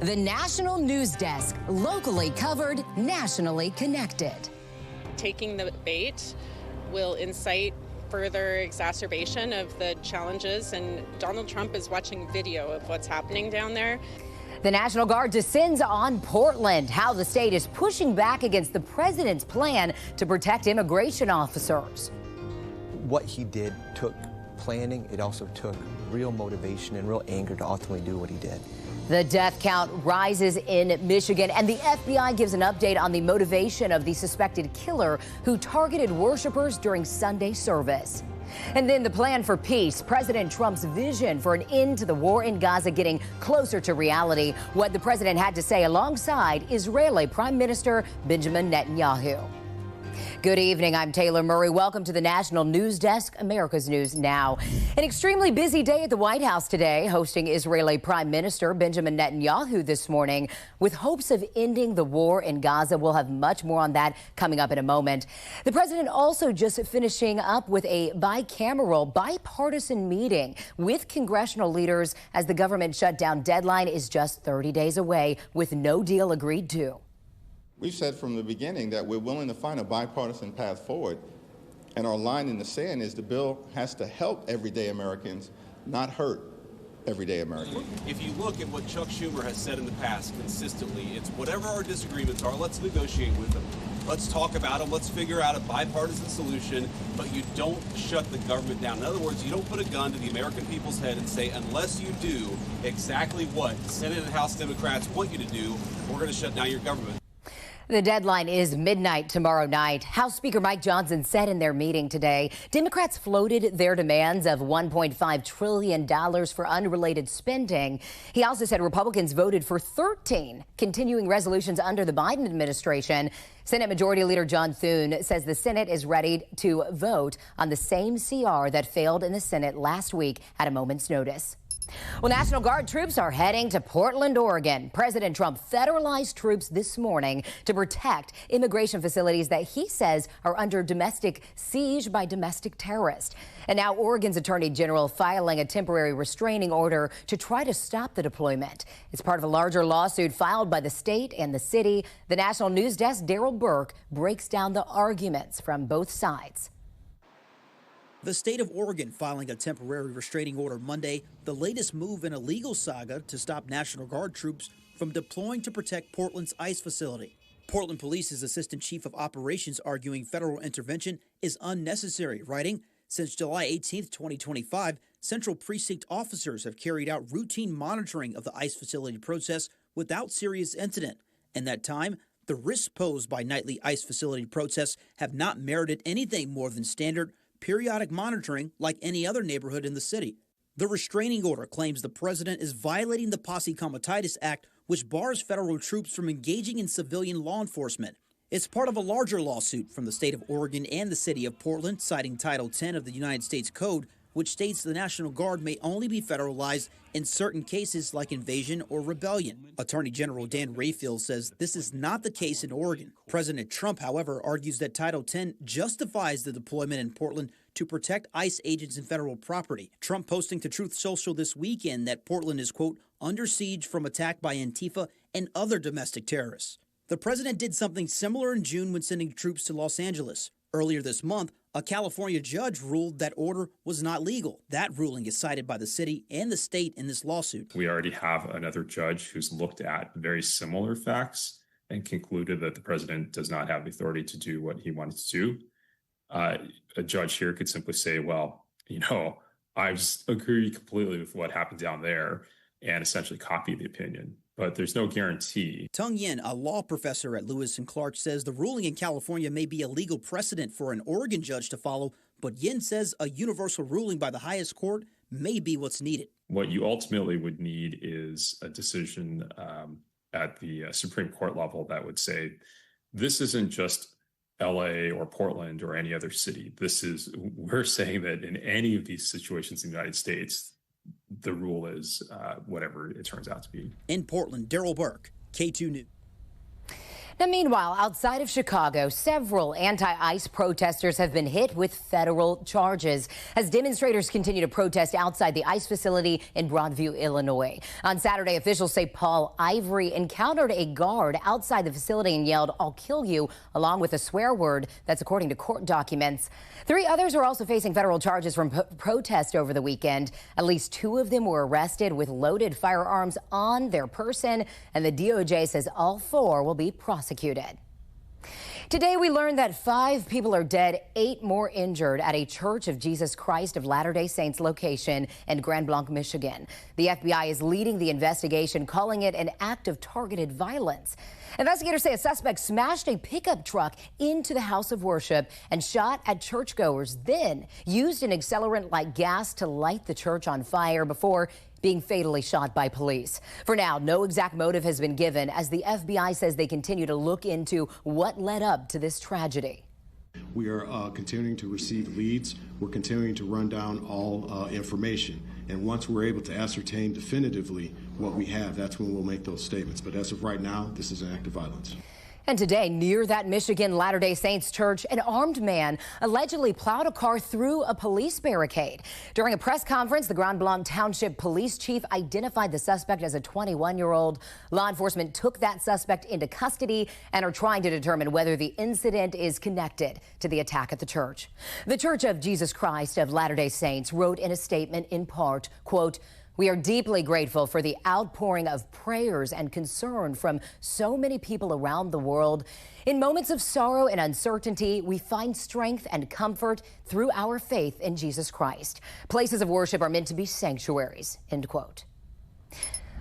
The national news desk, locally covered, nationally connected. Taking the bait will incite further exacerbation of the challenges, and Donald Trump is watching video of what's happening down there. The National Guard descends on Portland, how the state is pushing back against the president's plan to protect immigration officers. What he did took planning. It also took real motivation and real anger to ultimately do what he did. The death count rises in Michigan, and the FBI gives an update on the motivation of the suspected killer who targeted worshipers during Sunday service. And then the plan for peace, President Trump's vision for an end to the war in Gaza getting closer to reality. What the president had to say alongside Israeli Prime Minister Benjamin Netanyahu. Good evening. I'm Taylor Murray. Welcome to the National News Desk, America's News Now. An extremely busy day at the White House today, hosting Israeli Prime Minister Benjamin Netanyahu this morning with hopes of ending the war in Gaza. We'll have much more on that coming up in a moment. The president also just finishing up with a bicameral, bipartisan meeting with congressional leaders as the government shutdown deadline is just 30 days away with no deal agreed to. We've said from the beginning that we're willing to find a bipartisan path forward, and our line in the sand is the bill has to help everyday Americans, not hurt everyday Americans. If you look at what Chuck Schumer has said in the past consistently, it's whatever our disagreements are, let's negotiate with them. Let's talk about them. Let's figure out a bipartisan solution, but you don't shut the government down. In other words, you don't put a gun to the American people's head and say, unless you do exactly what Senate and House Democrats want you to do, we're going to shut down your government. The deadline is midnight tomorrow night. House Speaker Mike Johnson said in their meeting today, Democrats floated their demands of $1.5 trillion for unrelated spending. He also said Republicans voted for 13 continuing resolutions under the Biden administration. Senate Majority Leader John Thune says the Senate is ready to vote on the same CR that failed in the Senate last week at a moment's notice. Well, National Guard troops are heading to Portland, Oregon. President Trump federalized troops this morning to protect immigration facilities that he says are under domestic siege by domestic terrorists. And now Oregon's Attorney General filing a temporary restraining order to try to stop the deployment. It's part of a larger lawsuit filed by the state and the city. The National News Desk, Daryl Burke, breaks down the arguments from both sides. The state of Oregon filing a temporary restraining order Monday, the latest move in a legal saga to stop National Guard troops from deploying to protect Portland's ICE facility. Portland Police's Assistant Chief of Operations arguing federal intervention is unnecessary, writing, since July 18, 2025, Central Precinct officers have carried out routine monitoring of the ICE facility process without serious incident. In that time, the risks posed by nightly ICE facility protests have not merited anything more than standard periodic monitoring like any other neighborhood in the city. The restraining order claims the president is violating the Posse Comitatus Act, which bars federal troops from engaging in civilian law enforcement. It's part of a larger lawsuit from the state of Oregon and the city of Portland, citing Title 10 of the United States Code, which states the National Guard may only be federalized in certain cases like invasion or rebellion. Attorney General Dan Rayfield says this is not the case in Oregon. President Trump, however, argues that Title 10 justifies the deployment in Portland to protect ICE agents and federal property. Trump posting to Truth Social this weekend that Portland is, quote, under siege from attack by Antifa and other domestic terrorists. The president did something similar in June when sending troops to Los Angeles. Earlier this month, a California judge ruled that order was not legal. That ruling is cited by the city and the state in this lawsuit. We already have another judge who's looked at very similar facts and concluded that the president does not have the authority to do what he wanted to do. A judge here could simply say, well, I just agree completely with what happened down there and essentially copy the opinion. But there's no guarantee. Tung Yin, a law professor at Lewis and Clark, says the ruling in California may be a legal precedent for an Oregon judge to follow, but Yin says a universal ruling by the highest court may be what's needed. What you ultimately would need is a decision at the Supreme Court level that would say, this isn't just LA or Portland or any other city. We're saying that in any of these situations in the United States, the rule is whatever it turns out to be. In Portland, Daryl Burke, K2 News. Now, meanwhile, outside of Chicago, several anti-ICE protesters have been hit with federal charges as demonstrators continue to protest outside the ICE facility in Broadview, Illinois. On Saturday, officials say Paul Ivory encountered a guard outside the facility and yelled, "I'll kill you," along with a swear word. That's according to court documents. 3 others are also facing federal charges from protest over the weekend. At least 2 of them were arrested with loaded firearms on their person, and the DOJ says all 4 will be prosecuted. Today, we learned that 5 people are dead, 8 more injured at a Church of Jesus Christ of Latter-day Saints location in Grand Blanc, Michigan. The FBI is leading the investigation, calling it an act of targeted violence. Investigators say a suspect smashed a pickup truck into the house of worship and shot at churchgoers, then used an accelerant like gas to light the church on fire before being fatally shot by police. For now, no exact motive has been given as the FBI says they continue to look into what led up to this tragedy. We are continuing to receive leads. We're continuing to run down all information. And once we're able to ascertain definitively what we have, that's when we'll make those statements. But as of right now, this is an act of violence. And today, near that Michigan Latter-day Saints church, an armed man allegedly plowed a car through a police barricade. During a press conference, the Grand Blanc Township Police Chief identified the suspect as a 21-year-old. Law enforcement took that suspect into custody and are trying to determine whether the incident is connected to the attack at the church. The Church of Jesus Christ of Latter-day Saints wrote in a statement in part, quote, "We are deeply grateful for the outpouring of prayers and concern from so many people around the world. In moments of sorrow and uncertainty, we find strength and comfort through our faith in Jesus Christ. Places of worship are meant to be sanctuaries," end quote.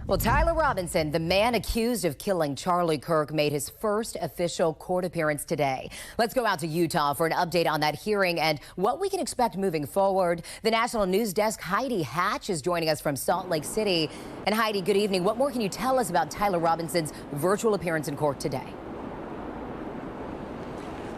Well, Tyler Robinson, the man accused of killing Charlie Kirk, made his first official court appearance today. Let's go out to Utah for an update on that hearing and what we can expect moving forward. The National News Desk Heidi Hatch is joining us from Salt Lake City. And Heidi, good evening. What more can you tell us about Tyler Robinson's virtual appearance in court today?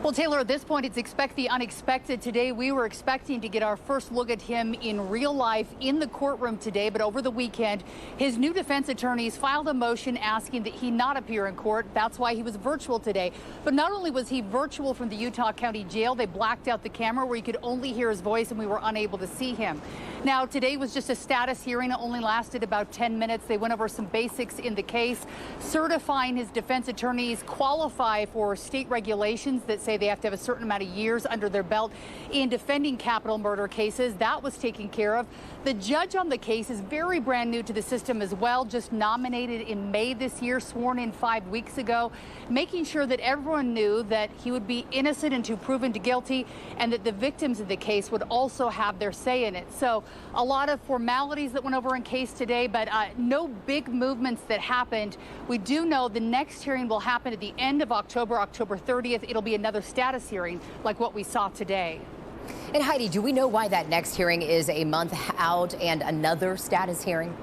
Well, Taylor, at this point, it's expect the unexpected. Today, we were expecting to get our first look at him in real life in the courtroom today. But over the weekend, his new defense attorneys filed a motion asking that he not appear in court. That's why he was virtual today. But not only was he virtual from the Utah County Jail, they blacked out the camera where you could only hear his voice and we were unable to see him. Now, today was just a status hearing. It only lasted about 10 minutes. They went over some basics in the case, certifying his defense attorneys qualify for state regulations that say they have to have a certain amount of years under their belt in defending capital murder cases. That was taken care of. The judge on the case is very brand new to the system as well, just nominated in May this year, sworn in 5 weeks ago, making sure that everyone knew that he would be innocent until proven to guilty and that the victims of the case would also have their say in it. So a lot of formalities that went over in case today, but no big movements that happened. We do know the next hearing will happen at the end of October, October 30th. It'll be another status hearing like what we saw today. And Heidi, do we know why that next hearing is a month out and another status hearing?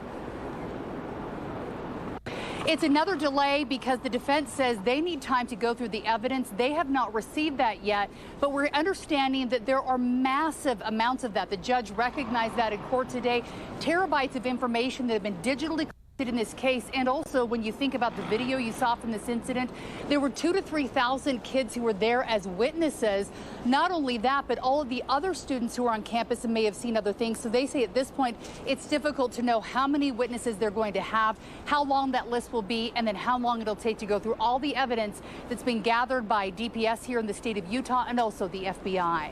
It's another delay because the defense says they need time to go through the evidence. They have not received that yet, but we're understanding that there are massive amounts of that. The judge recognized that in court today. Terabytes of information that have been digitally in this case. And also, when you think about the video you saw from this incident, there were 2,000 to 3,000 kids who were there as witnesses. Not only that, but all of the other students who are on campus and may have seen other things. So they say at this point, it's difficult to know how many witnesses they're going to have, how long that list will be, and then how long it'll take to go through all the evidence that's been gathered by DPS here in the state of Utah and also the FBI.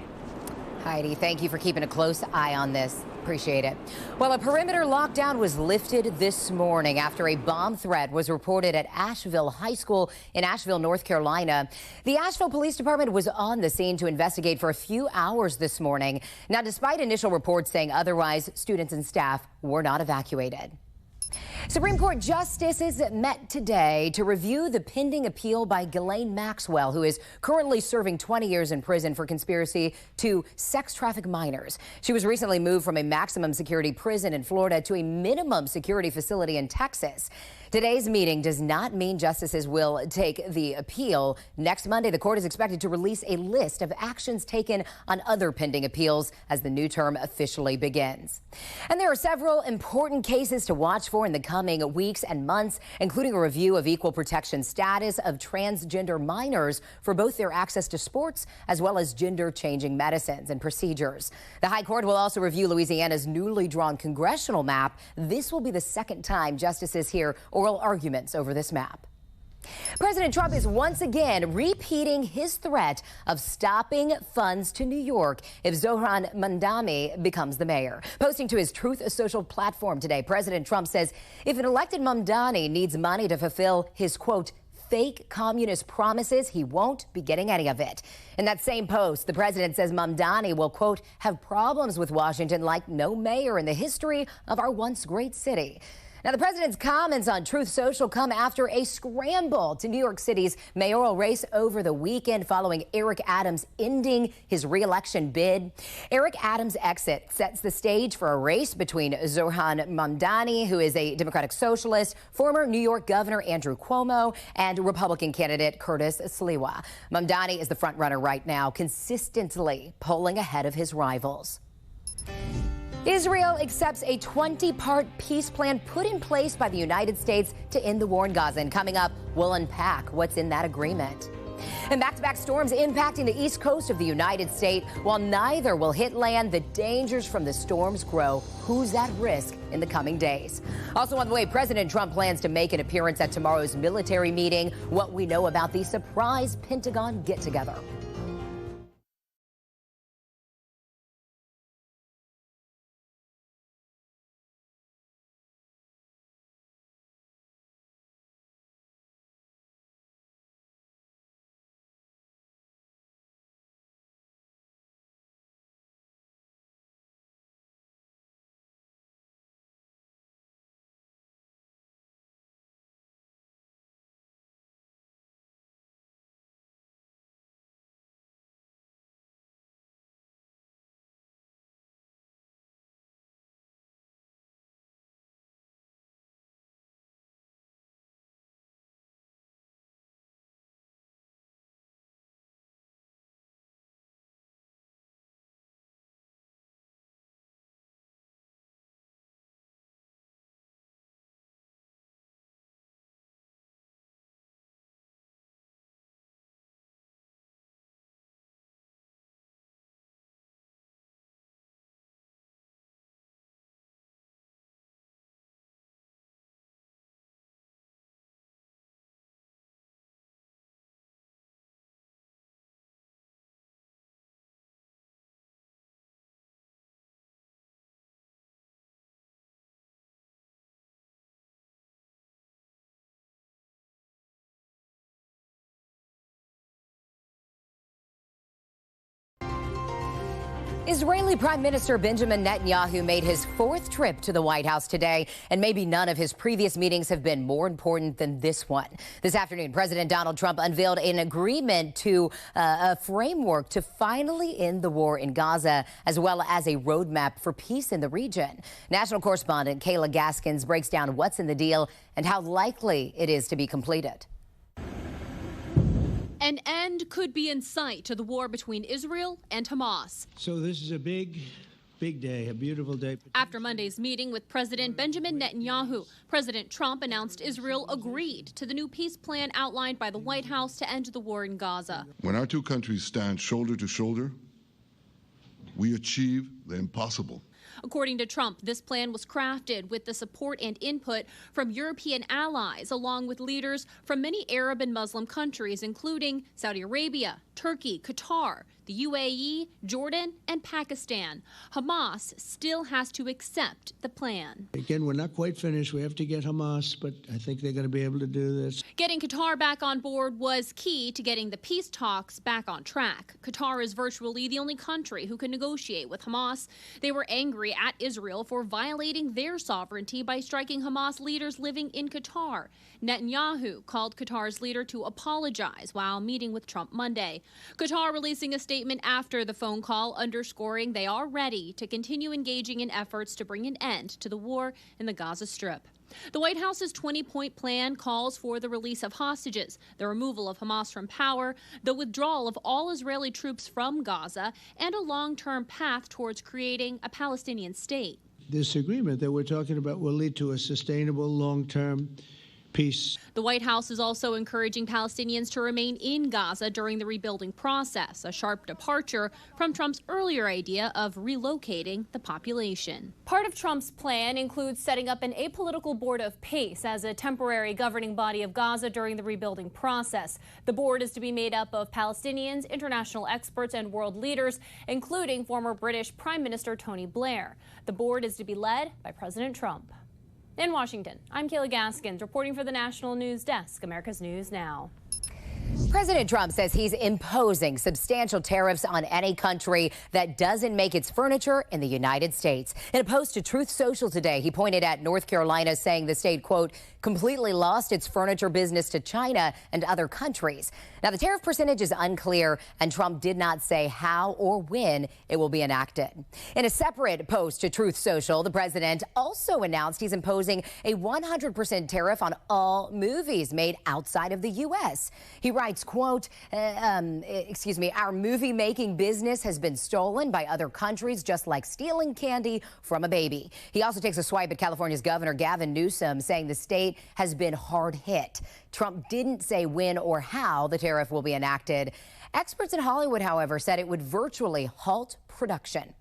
Heidi, thank you for keeping a close eye on this. Appreciate it. Well, a perimeter lockdown was lifted this morning after a bomb threat was reported at Asheville High School in Asheville, North Carolina. The Asheville Police Department was on the scene to investigate for a few hours this morning. Now, despite initial reports saying otherwise, students and staff were not evacuated. Supreme Court justices met today to review the pending appeal by Ghislaine Maxwell, who is currently serving 20 years in prison for conspiracy to sex traffic minors. She was recently moved from a maximum security prison in Florida to a minimum security facility in Texas. Today's meeting does not mean justices will take the appeal. Next Monday, the court is expected to release a list of actions taken on other pending appeals as the new term officially begins. And there are several important cases to watch for in the coming weeks and months, including a review of equal protection status of transgender minors for both their access to sports as well as gender-changing medicines and procedures. The High Court will also review Louisiana's newly drawn congressional map. This will be the second time justices hear oral arguments over this map. President Trump is once again repeating his threat of stopping funds to New York if Zohran Mamdani becomes the mayor. Posting to his Truth Social platform today, President Trump says if an elected Mamdani needs money to fulfill his, quote, fake communist promises, he won't be getting any of it. In that same post, the president says Mamdani will, quote, have problems with Washington like no mayor in the history of our once great city. Now, the president's comments on Truth Social come after a scramble to New York City's mayoral race over the weekend following Eric Adams ending his re-election bid. Eric Adams' exit sets the stage for a race between Zohran Mamdani, who is a Democratic socialist, former New York Governor Andrew Cuomo, and Republican candidate Curtis Sliwa. Mamdani is the frontrunner right now, consistently polling ahead of his rivals. Israel accepts a 20-part peace plan put in place by the United States to end the war in Gaza. And coming up, we'll unpack what's in that agreement. And back-to-back storms impacting the east coast of the United States. While neither will hit land, the dangers from the storms grow. Who's at risk in the coming days? Also on the way, President Trump plans to make an appearance at tomorrow's military meeting. What we know about the surprise Pentagon get-together. Israeli Prime Minister Benjamin Netanyahu made his fourth trip to the White House today, and maybe none of his previous meetings have been more important than this one. This afternoon, President Donald Trump unveiled an agreement to a framework to finally end the war in Gaza, as well as a roadmap for peace in the region. National correspondent Kayla Gaskins breaks down what's in the deal and how likely it is to be completed. An end could be in sight to the war between Israel and Hamas. So this is a big day, a beautiful day. After Monday's meeting with President Benjamin Netanyahu, President Trump announced Israel agreed to the new peace plan outlined by the White House to end the war in Gaza. When our two countries stand shoulder to shoulder, we achieve the impossible. According to Trump, this plan was crafted with the support and input from European allies, along with leaders from many Arab and Muslim countries, including Saudi Arabia, Turkey, Qatar, the UAE, Jordan, and Pakistan. Hamas still has to accept the plan. Again, we're not quite finished. We have to get Hamas, but I think they're going to be able to do this. Getting Qatar back on board was key to getting the peace talks back on track. Qatar is virtually the only country who can negotiate with Hamas. They were angry at Israel for violating their sovereignty by striking Hamas leaders living in Qatar. Netanyahu called Qatar's leader to apologize while meeting with Trump Monday. Qatar releasing a statement after the phone call, underscoring they are ready to continue engaging in efforts to bring an end to the war in the Gaza Strip. The White House's 20-point plan calls for the release of hostages, the removal of Hamas from power, the withdrawal of all Israeli troops from Gaza, and a long-term path towards creating a Palestinian state. This agreement that we're talking about will lead to a sustainable, long-term peace. The White House is also encouraging Palestinians to remain in Gaza during the rebuilding process, a sharp departure from Trump's earlier idea of relocating the population. Part of Trump's plan includes setting up an apolitical board of peace as a temporary governing body of Gaza during the rebuilding process. The board is to be made up of Palestinians, international experts, and world leaders, including former British Prime Minister Tony Blair. The board is to be led by President Trump. In Washington, I'm Kayla Gaskins reporting for the National News Desk, America's News Now. President Trump says he's imposing substantial tariffs on any country that doesn't make its furniture in the United States. In a post to Truth Social today, he pointed at North Carolina, saying the state, quote, completely lost its furniture business to China and other countries. Now, the tariff percentage is unclear, and Trump did not say how or when it will be enacted. In a separate post to Truth Social, the president also announced he's imposing a 100% tariff on all movies made outside of the U.S. He writes, quote, our movie-making business has been stolen by other countries, just like stealing candy from a baby. He also takes a swipe at California's Governor Gavin Newsom, saying the state has been hard hit. Trump didn't say when or how the tariff will be enacted. Experts in Hollywood, however, said it would virtually halt production.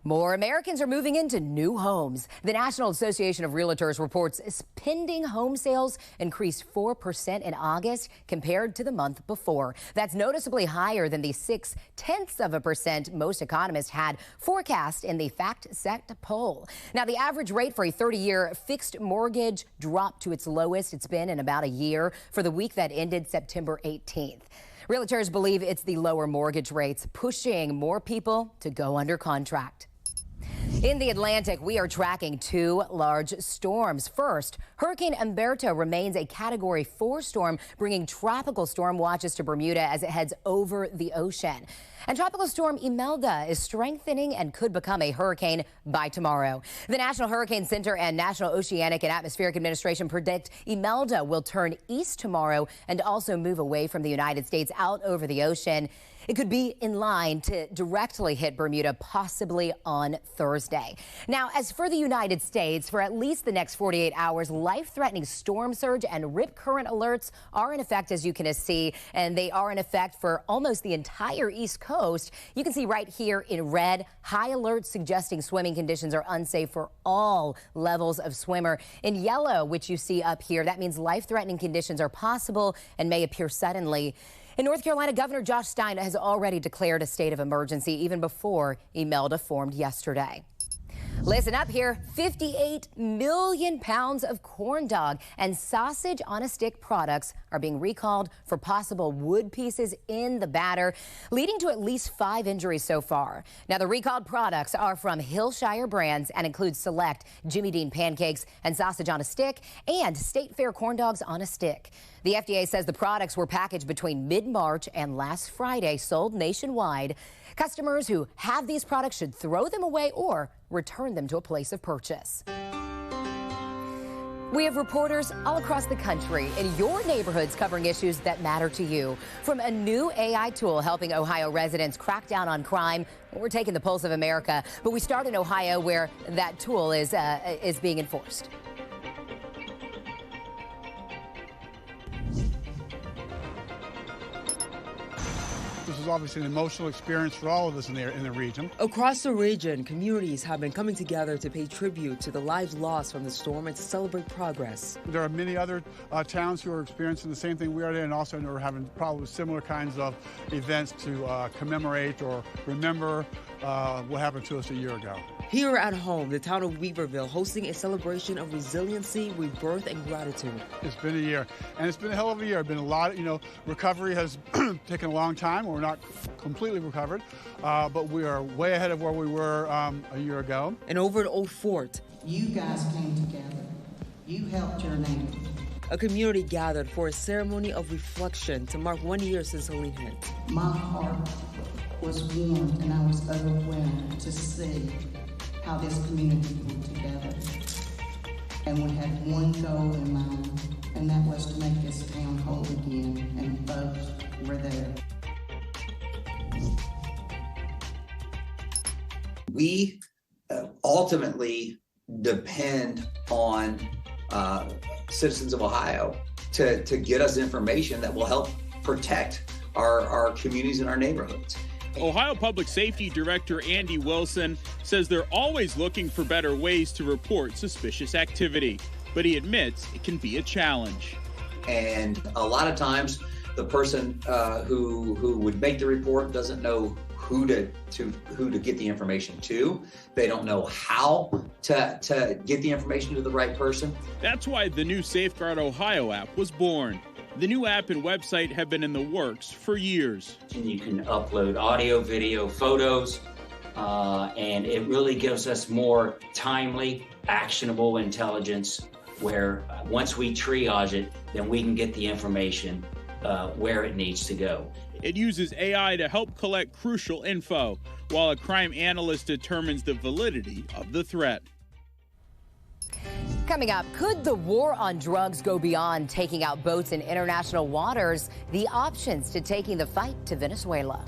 More Americans are moving into new homes. The National Association of Realtors reports pending home sales increased 4% in August compared to the month before. That's noticeably higher than the 0.6% most economists had forecast in the FactSet poll. Now, the average rate for a 30-year fixed mortgage dropped to its lowest it's been in about a year for the week that ended September 18th. Realtors believe it's the lower mortgage rates pushing more people to go under contract. In the Atlantic, we are tracking two large storms. First, Hurricane Humberto remains a Category 4 storm, bringing tropical storm watches to Bermuda as it heads over the ocean. And Tropical Storm Imelda is strengthening and could become a hurricane by tomorrow. The National Hurricane Center and National Oceanic and Atmospheric Administration predict Imelda will turn east tomorrow and also move away from the United States out over the ocean. It could be in line to directly hit Bermuda, possibly on Thursday. Now, as for the United States, for at least the next 48 hours, life-threatening storm surge and rip current alerts are in effect, as you can see, and they are in effect for almost the entire East Coast. You can see right here in red, high alert suggesting swimming conditions are unsafe for all levels of swimmer. In yellow, which you see up here, that means life-threatening conditions are possible and may appear suddenly. In North Carolina, Governor Josh Stein has already declared a state of emergency even before Imelda formed yesterday. Listen up here, 58 million pounds of corn dog and sausage on a stick products are being recalled for possible wood pieces in the batter, leading to at least 5 injuries so far. Now, the recalled products are from Hillshire Brands and include select Jimmy Dean pancakes and sausage on a stick and State Fair corn dogs on a stick. The FDA says the products were packaged between mid-March and last Friday, sold nationwide. Customers who have these products should throw them away or return them to a place of purchase. We have reporters all across the country in your neighborhoods covering issues that matter to you. From a new AI tool helping Ohio residents crack down on crime, we're taking the pulse of America. But we start in Ohio, where that tool is being enforced. This is obviously an emotional experience for all of us in the region. Across the region, communities have been coming together to pay tribute to the lives lost from the storm and to celebrate progress. There are many other towns who are experiencing the same thing we are, and also are having probably similar kinds of events to commemorate or remember what happened to us a year ago. Here at home, the town of Weaverville hosting a celebration of resiliency, rebirth, and gratitude. It's been a year, and it's been a hell of a year. It's been a lot, recovery has taken a long time. We're not completely recovered, but we are way ahead of where we were a year ago. And over at Old Fort, you guys came together. You helped your neighbor. A community gathered for a ceremony of reflection to mark 1 year since Helene hit. My heart was warmed and I was overwhelmed to see how this community pulled together. and we had one goal in mind, and that was to make this town whole again, and folks were there. We ultimately depend on citizens of Ohio to get us information that will help protect our communities and our neighborhoods. Ohio Public Safety Director Andy Wilson says they're always looking for better ways to report suspicious activity, but he admits it can be a challenge. And a lot of times the person who would make the report doesn't know who to get the information to. They don't know how to get the information to the right person. That's why the new Safeguard Ohio app was born. The new app and website have been in the works for years. And you can upload audio, video, photos, and it really gives us more timely, actionable intelligence where once we triage it, then we can get the information where it needs to go. It uses AI to help collect crucial info, while a crime analyst determines the validity of the threat. Coming up, could the war on drugs go beyond taking out boats in international waters? The options to taking the fight to Venezuela.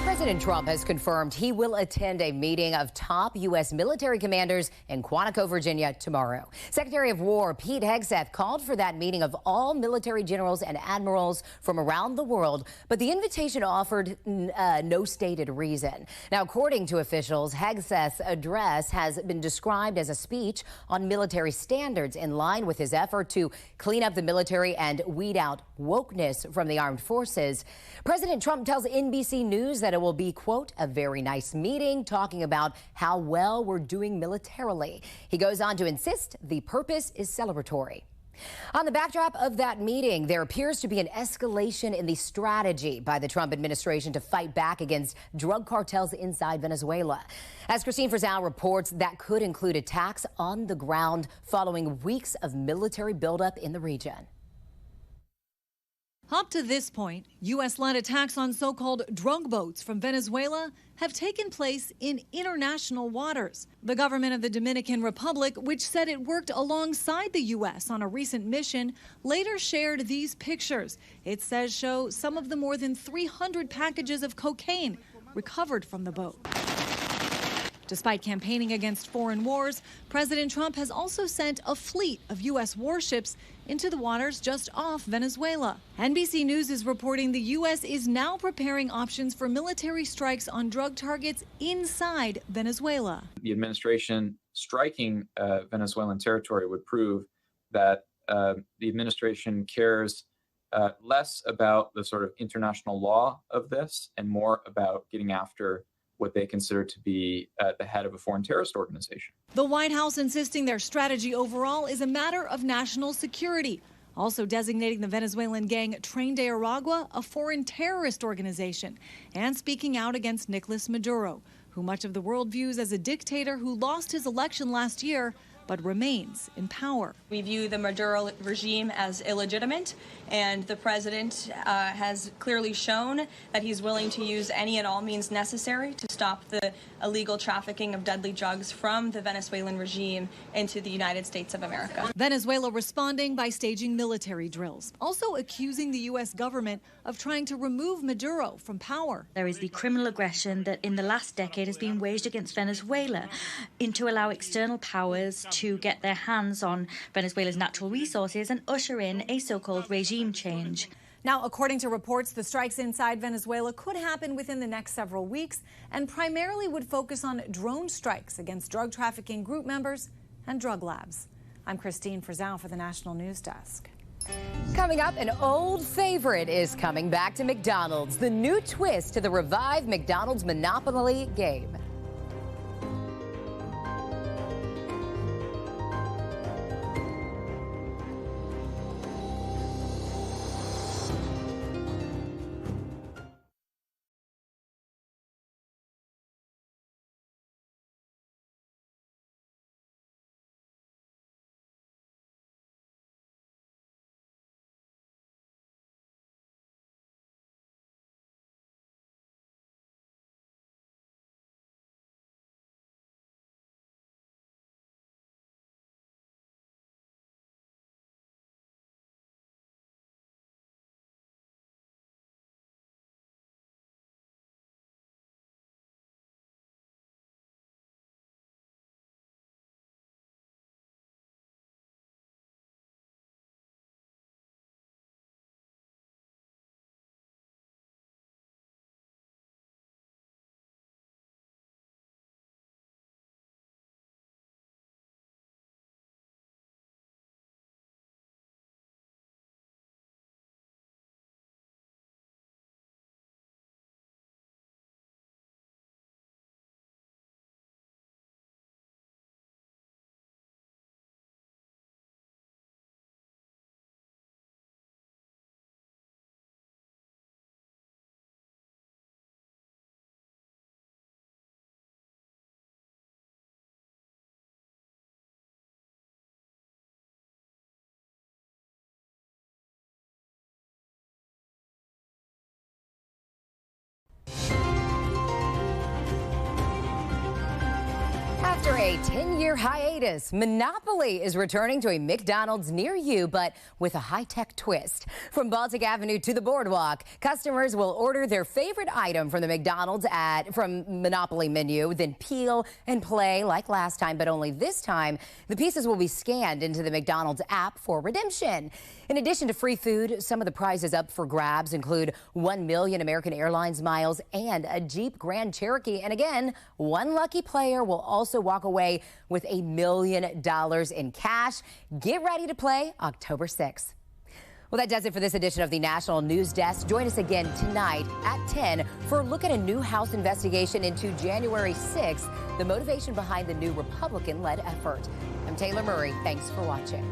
President Trump has confirmed he will attend a meeting of top U.S. military commanders in Quantico, Virginia tomorrow. Secretary of War Pete Hegseth called for that meeting of all military generals and admirals from around the world, but the invitation offered no stated reason. Now, according to officials, Hegseth's address has been described as a speech on military standards in line with his effort to clean up the military and weed out wokeness from the armed forces. President Trump tells NBC News that it will be, quote, a very nice meeting, talking about how well we're doing militarily. He goes on to insist the purpose is celebratory. On the backdrop of that meeting, there appears to be an escalation in the strategy by the Trump administration to fight back against drug cartels inside Venezuela. As Christine Frizzell reports, that could include attacks on the ground following weeks of military buildup in the region. Up to this point, U.S.-led attacks on so-called drug boats from Venezuela have taken place in international waters. The government of the Dominican Republic, which said it worked alongside the U.S. on a recent mission, later shared these pictures. It says show some of the more than 300 packages of cocaine recovered from the boat. Despite campaigning against foreign wars, President Trump has also sent a fleet of U.S. warships into the waters just off Venezuela. NBC News is reporting the U.S. is now preparing options for military strikes on drug targets inside Venezuela. The administration striking Venezuelan territory would prove that the administration cares less about the sort of international law of this and more about getting after what they consider to be at the head of a foreign terrorist organization. The White House insisting their strategy overall is a matter of national security, also designating the Venezuelan gang Tren de Aragua a foreign terrorist organization, and speaking out against Nicolas Maduro, who much of the world views as a dictator who lost his election last year but remains in power. We view the Maduro regime as illegitimate, and the president has clearly shown that he's willing to use any and all means necessary to stop the illegal trafficking of deadly drugs from the Venezuelan regime into the United States of America. Venezuela responding by staging military drills, also accusing the U.S. government of trying to remove Maduro from power. There is the criminal aggression that in the last decade has been waged against Venezuela to allow external powers to get their hands on Venezuela's natural resources and usher in a so-called regime change. Now, according to reports, the strikes inside Venezuela could happen within the next several weeks and primarily would focus on drone strikes against drug trafficking group members and drug labs. I'm Christine Frizzell for the National News Desk. Coming up, an old favorite is coming back to McDonald's. The new twist to the revived McDonald's Monopoly game. After a 10-year hiatus, Monopoly is returning to a McDonald's near you, but with a high-tech twist. From Baltic Avenue to the Boardwalk, customers will order their favorite item from the McDonald's from Monopoly menu, then peel and play like last time, but only this time, the pieces will be scanned into the McDonald's app for redemption. In addition to free food, some of the prizes up for grabs include 1 million American Airlines miles and a Jeep Grand Cherokee. And again, one lucky player will also walk away with $1 million in cash. Get ready to play October 6th. Well, that does it for this edition of the National News Desk. Join us again tonight at 10 for a look at a new House investigation into January 6th, the motivation behind the new Republican-led effort. I'm Taylor Murray. Thanks for watching.